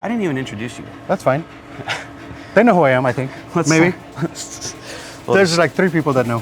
I didn't even introduce you. That's fine. They know who I am, I think. Maybe. There's like 3 people that know.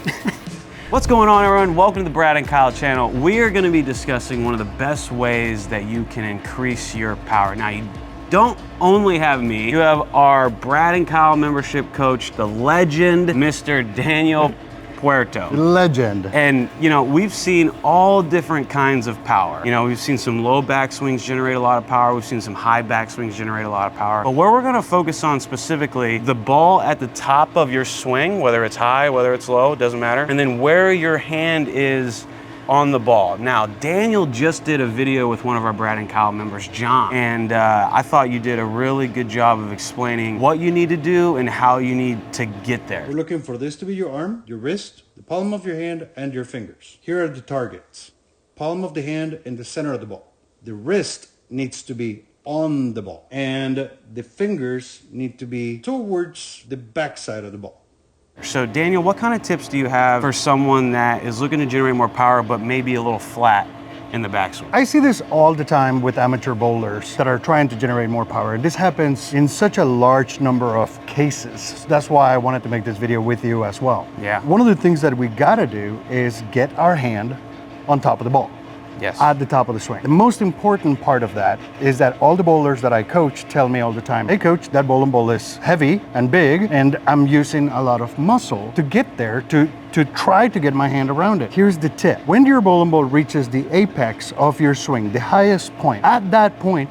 What's going on, everyone? Welcome to the Brad and Kyle channel. We are going to be discussing one of the best ways that you can increase your power. Now, you don't only have me. You have our Brad and Kyle membership coach, the legend, Mr. Daniel Puerto. Legend. And, you know, we've seen all different kinds of power. You know, we've seen some low back swings generate a lot of power. We've seen some high back swings generate a lot of power. But where we're gonna focus on specifically, the ball at the top of your swing, whether it's high, whether it's low, it doesn't matter. And then where your hand is on the ball. Now, Daniel just did a video with one of our Brad and Kyle members, John, and I thought you did a really good job of explaining what you need to do and how you need to get there. We're looking for this to be your arm, your wrist, the palm of your hand, and your fingers. Here are the targets. Palm of the hand in the center of the ball. The wrist needs to be on the ball, and the fingers need to be towards the backside of the ball. So Daniel, what kind of tips do you have for someone that is looking to generate more power but maybe a little flat in the backswing? I see this all the time with amateur bowlers that are trying to generate more power. This happens in such a large number of cases. That's why I wanted to make this video with you as well. Yeah. One of the things that we gotta do is get our hand on top of the ball. Yes. At the top of the swing. The most important part of that is that all the bowlers that I coach tell me all the time, hey coach, that bowling ball is heavy and big and I'm using a lot of muscle to get there to try to get my hand around it. Here's the tip. When your bowling ball reaches the apex of your swing, the highest point, at that point,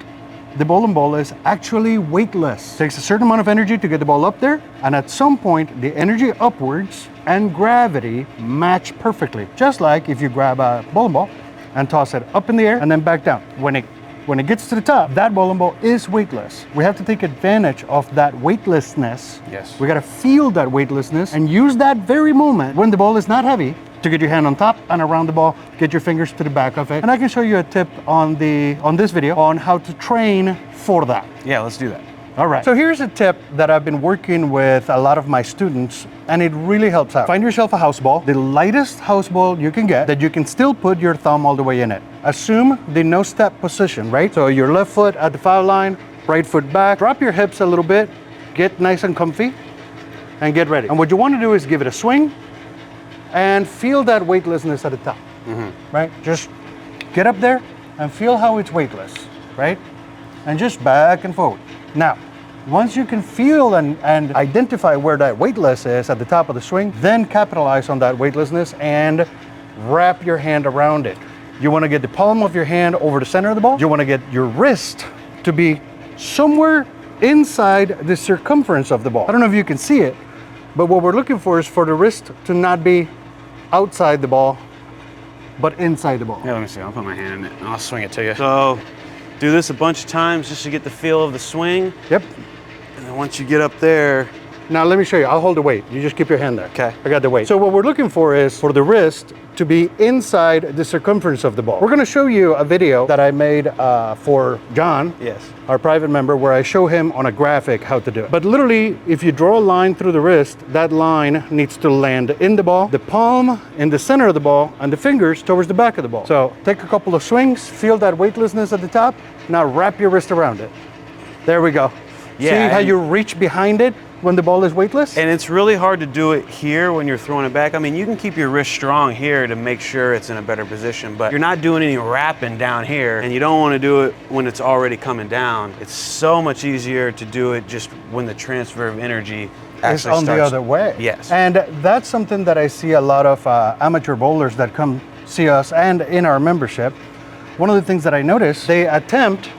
the bowling ball is actually weightless. It takes a certain amount of energy to get the ball up there, and at some point, the energy upwards and gravity match perfectly. Just like if you grab a bowling ball and toss it up in the air and then back down. When it gets to the top, that bowling ball is weightless. We have to take advantage of that weightlessness. Yes. We gotta feel that weightlessness and use that very moment when the ball is not heavy to get your hand on top and around the ball, get your fingers to the back of it. And I can show you a tip on this video on how to train for that. Yeah, let's do that. All right. So here's a tip that I've been working with a lot of my students, and it really helps out. Find yourself a house ball, the lightest house ball you can get that you can still put your thumb all the way in it. Assume the no step position, right? So your left foot at the foul line, right foot back, drop your hips a little bit, get nice and comfy, and get ready. And what you want to do is give it a swing and feel that weightlessness at the top, right? Just get up there and feel how it's weightless, right? And just back and forward. Now, once you can feel and identify where that weightless is at the top of the swing, then capitalize on that weightlessness and wrap your hand around it. You want to get the palm of your hand over the center of the ball. You want to get your wrist to be somewhere inside the circumference of the ball. I don't know if you can see it, but what we're looking for is for the wrist to not be outside the ball, but inside the ball. Yeah, let me see. I'll put my hand in it and I'll swing it to you. So do this a bunch of times just to get the feel of the swing. Yep. And then once you get up there. Now let me show you. I'll hold the weight. You just keep your hand there. Okay. I got the weight. So what we're looking for is for the wrist to be inside the circumference of the ball. We're gonna show you a video that I made for John, Yes. our private member, where I show him on a graphic how to do it. But literally, if you draw a line through the wrist, that line needs to land in the ball, the palm in the center of the ball, and the fingers towards the back of the ball. So take a couple of swings, feel that weightlessness at the top. Now wrap your wrist around it. There we go. Yeah, see how you reach behind it when the ball is weightless? And it's really hard to do it here when you're throwing it back. I mean, you can keep your wrist strong here to make sure it's in a better position, but you're not doing any wrapping down here, and you don't want to do it when it's already coming down. It's so much easier to do it just when the transfer of energy actually on the other way. Yes. And that's something that I see a lot of amateur bowlers that come see us and in our membership. One of the things that I notice, they attempt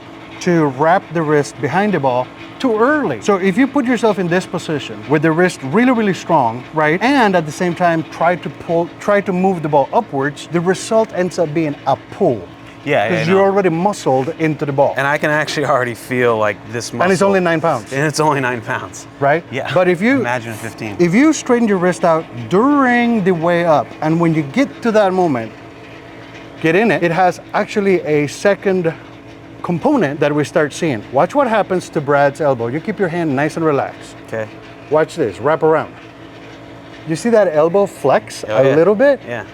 to wrap the wrist behind the ball too early. So if you put yourself in this position with the wrist really, really strong, right? And at the same time, try to move the ball upwards, the result ends up being a pull. Yeah, because you're already muscled into the ball. And I can actually already feel like this muscle. And it's only 9 pounds. And it's only 9 pounds. Right? Yeah. But if you imagine 15. If you straighten your wrist out during the way up, and when you get to that moment, get in it, it has actually a second component that we start seeing. Watch what happens to Brad's elbow. You keep your hand nice and relaxed. Okay. Watch this, wrap around. You see that elbow flex Oh, a little bit? Yeah.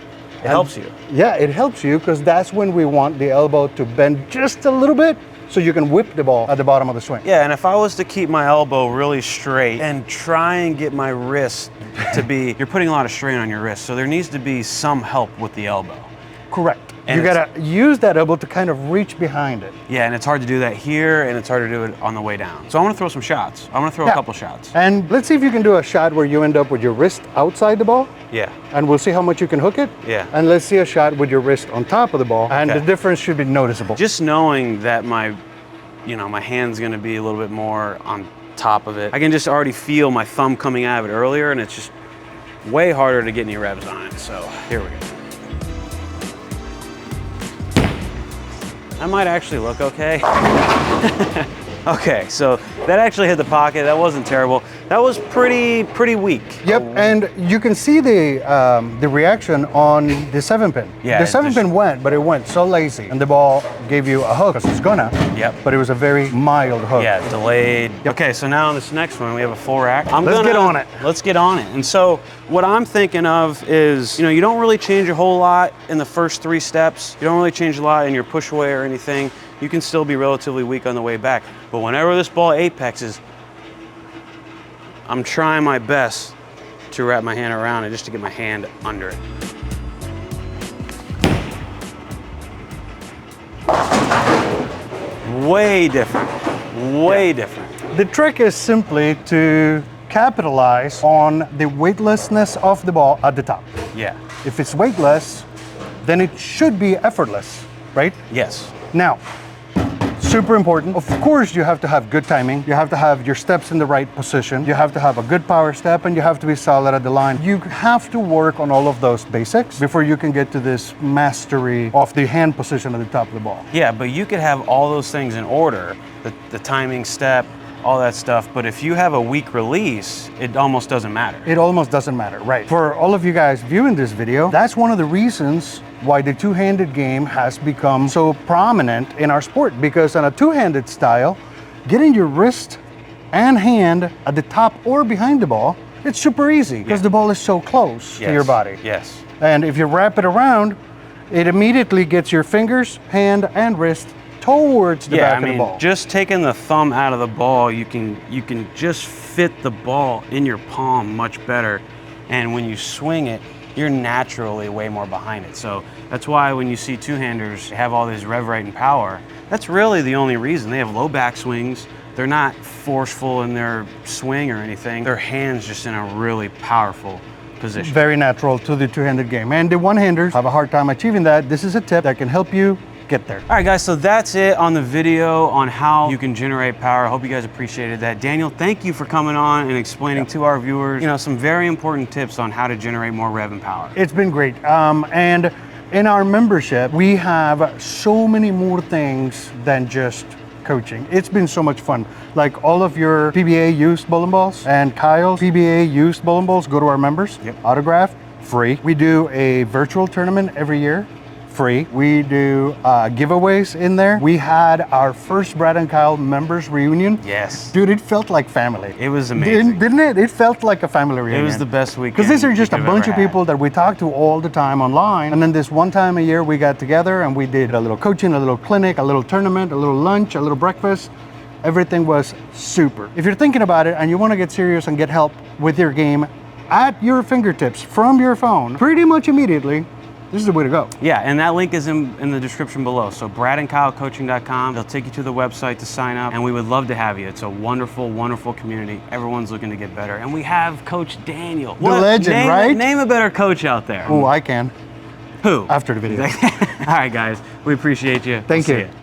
It helps you. Yeah, it helps you because that's when we want the elbow to bend just a little bit so you can whip the ball at the bottom of the swing. Yeah, and if I was to keep my elbow really straight and try and get my wrist to be, you're putting a lot of strain on your wrist, so there needs to be some help with the elbow. Correct. And you gotta use that elbow to kind of reach behind it. Yeah, and it's hard to do that here, and it's hard to do it on the way down. So I want to throw some shots. I want to throw a couple shots. And let's see if you can do a shot where you end up with your wrist outside the ball. Yeah. And we'll see how much you can hook it. Yeah. And let's see a shot with your wrist on top of the ball, and Okay. the difference should be noticeable. Just knowing that my hand's going to be a little bit more on top of it. I can just already feel my thumb coming out of it earlier, and it's just way harder to get any revs on it. So here we go. That might actually look okay. Okay, so that actually hit the pocket. That wasn't terrible. That was pretty weak. Yep, and you can see the reaction on the 7-pin. Yeah, the it 7-pin went, but it went so lazy, and the ball gave you a hook, because it's gonna. Yep. But it was a very mild hook. Yeah, delayed. Okay, so now on this next one, we have a full rack. Let's get on it. Let's get on it. And so what I'm thinking of is, you don't really change a whole lot in the first 3 steps. You don't really change a lot in your push away or anything. You can still be relatively weak on the way back. But whenever this ball apexes, I'm trying my best to wrap my hand around it just to get my hand under it. Way different, way different. The trick is simply to capitalize on the weightlessness of the ball at the top. Yeah. If it's weightless, then it should be effortless, right? Yes. Now, super important. Of course, you have to have good timing. You have to have your steps in the right position. You have to have a good power step, and you have to be solid at the line. You have to work on all of those basics before you can get to this mastery of the hand position at the top of the ball. Yeah, but you could have all those things in order, the timing step, all that stuff, but if you have a weak release, it almost doesn't matter. It almost doesn't matter, right? For all of you guys viewing this video, that's one of the reasons why the two-handed game has become so prominent in our sport, because on a two-handed style, getting your wrist and hand at the top or behind the ball, it's super easy because the ball is so close to your body. Yes. And if you wrap it around, it immediately gets your fingers, hand, and wrist towards the back of the ball. Just taking the thumb out of the ball, you can just fit the ball in your palm much better. And when you swing it, you're naturally way more behind it. So that's why when you see two-handers have all this rev rate and power, that's really the only reason. They have low back swings. They're not forceful in their swing or anything. Their hand's just in a really powerful position. Very natural to the two-handed game. And the one-handers have a hard time achieving that. This is a tip that can help you get there. All right, guys, so that's it on the video on how you can generate power. I hope you guys appreciated that. Daniel, thank you for coming on and explaining to our viewers, some very important tips on how to generate more rev and power. It's been great. And in our membership, we have so many more things than just coaching. It's been so much fun. Like all of your PBA used bowling balls and Kyle's PBA used bowling balls go to our members. Yep. Autographed, free. We do a virtual tournament every year. Free. We do giveaways in there. We had our first Brad and Kyle members reunion. Yes. Dude, it felt like family. It was amazing. Didn't it? It felt like a family reunion. It was the best weekend. Because these are just a we've bunch ever of had. people that we talk to all the time online. And then this one time a year we got together and we did a little coaching, a little clinic, a little tournament, a little lunch, a little breakfast. Everything was super. If you're thinking about it and you want to get serious and get help with your game at your fingertips from your phone, pretty much immediately, this is the way to go. Yeah, and that link is in the description below. So bradandkylecoaching.com. They'll take you to the website to sign up, and we would love to have you. It's a wonderful, wonderful community. Everyone's looking to get better. And we have Coach Daniel. The legend, right? Name a better coach out there. Oh, I can. Who? After the video. All right, guys. We appreciate you. Thank We'll you. see ya.